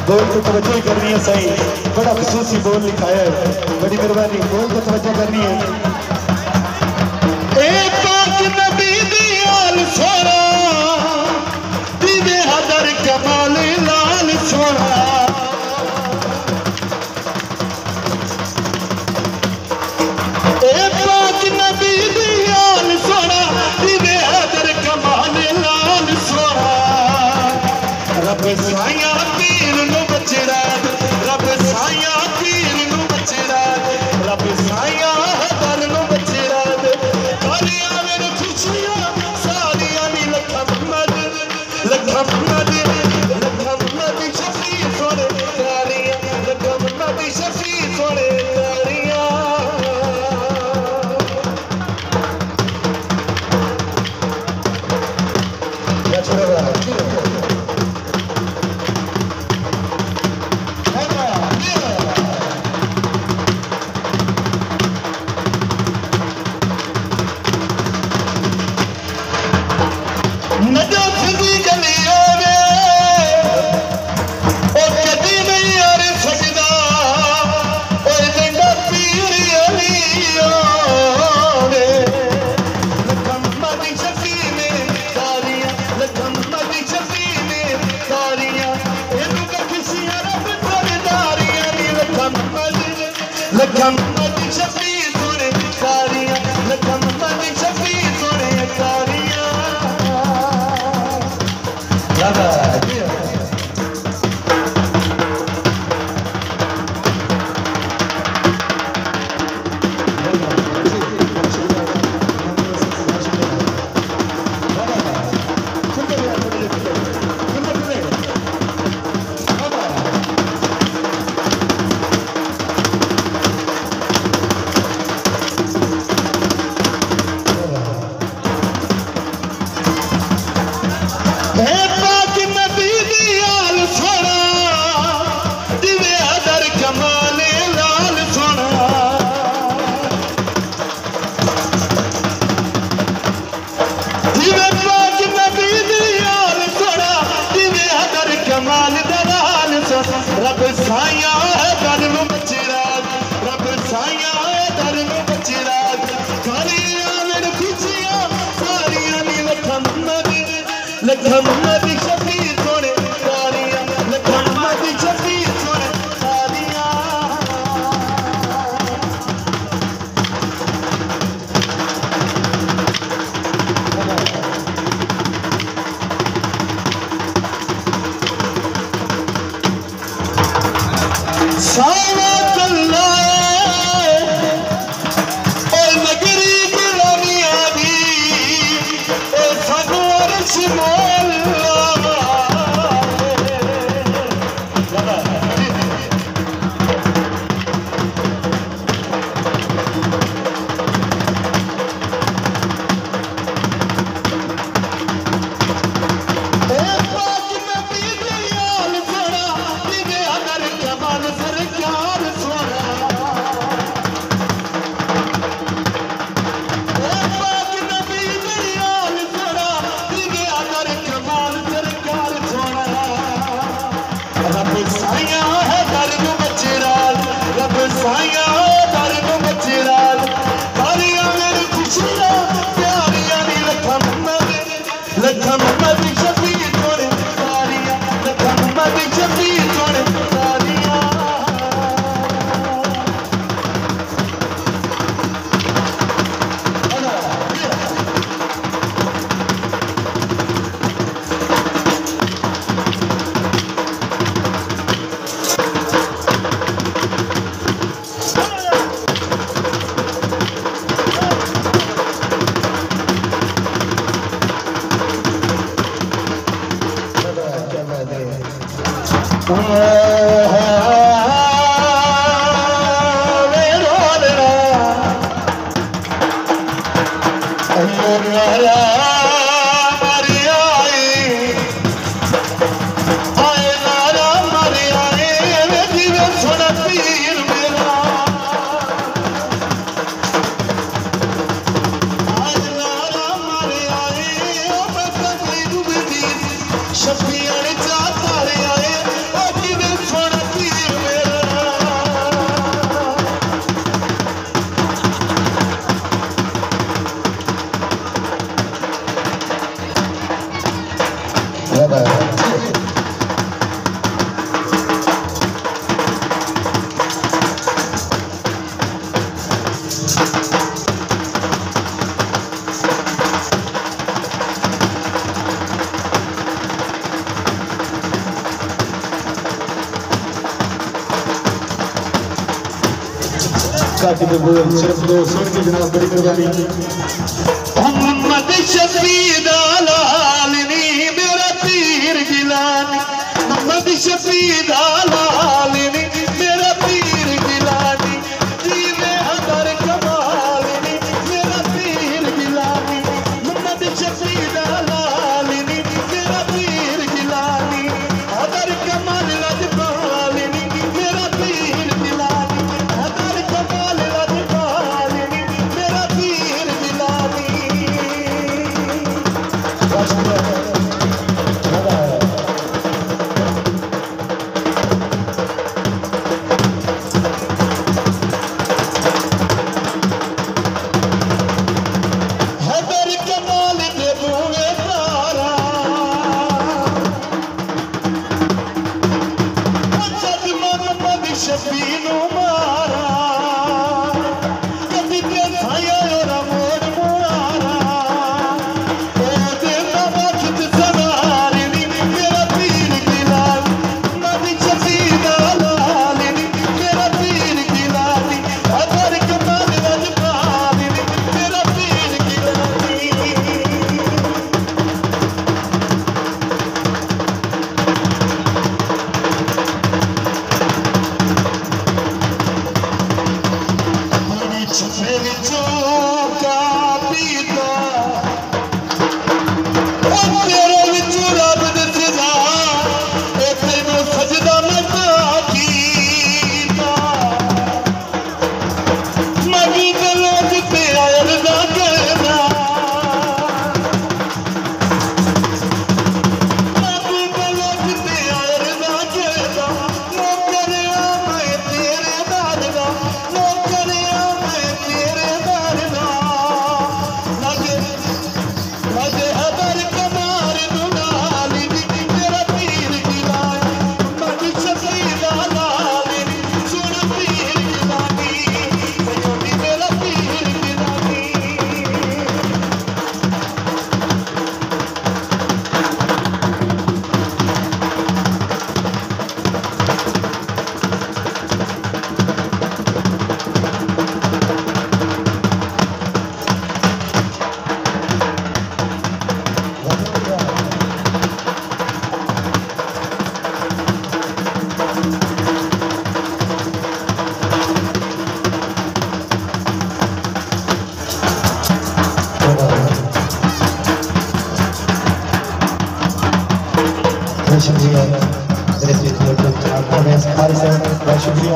बोल को तवज्जो करनी है सही, बड़ा खसूसी बोल लिखाया है, बड़ी मेहरबानी बोल को तवज्जो करनी है। एक पाक नबी दी आल सोना दीदे हदर कमाल लाल सोना, एक पाक नबी दी आल सोना दीदे हदर कमाल लाल सोना, रब साया रब साया पीर नू बचड़ा, रब साया हदर नू बचड़ा दे, कालियां मेरे खुशियां सारियां नी लखा मुहम्मद शफी सोने तारियां, लखा मुहम्मद शफी सोने तारियां। क्या छोड़ा रहा है लखा मुहम्मद शफी सोने तारियां, लखा मुहम्मद शफी सोने तारियां। रब साया दर नू बचड़ा, रब साया दर नू बचड़ा, कालियां मेरे लखा मोहम्मद शफीर सोने तारियां लखा मोहम्मद शफीर सोने तारियां सावत अल्लाह और नगरी गिलानिया दी और सानू अर्श मौला लखा मोहम्मद शफीर सोने तारियां लखा मोहम्मद शफीर सोने तारियां सिर्फ दो सुन के जनाब बड़ी मेहरबानी मोहम्मद शफीर लालनी मेरा पीर गिलानी मोहम्मद शफीर लालनी मेरा पीर गिलानी जीवे हदर कमालनी मेरा पीर गिलानी मोहम्मद शफीर लालनी मेरा पीर गिलानी हदर कमाल लजपालनी मेरा पीर गिलानी हदर कमाल लजपालनी मेरा पीर गिलानी शुक्रिया मेरे आपका बहुत शुक्रिया।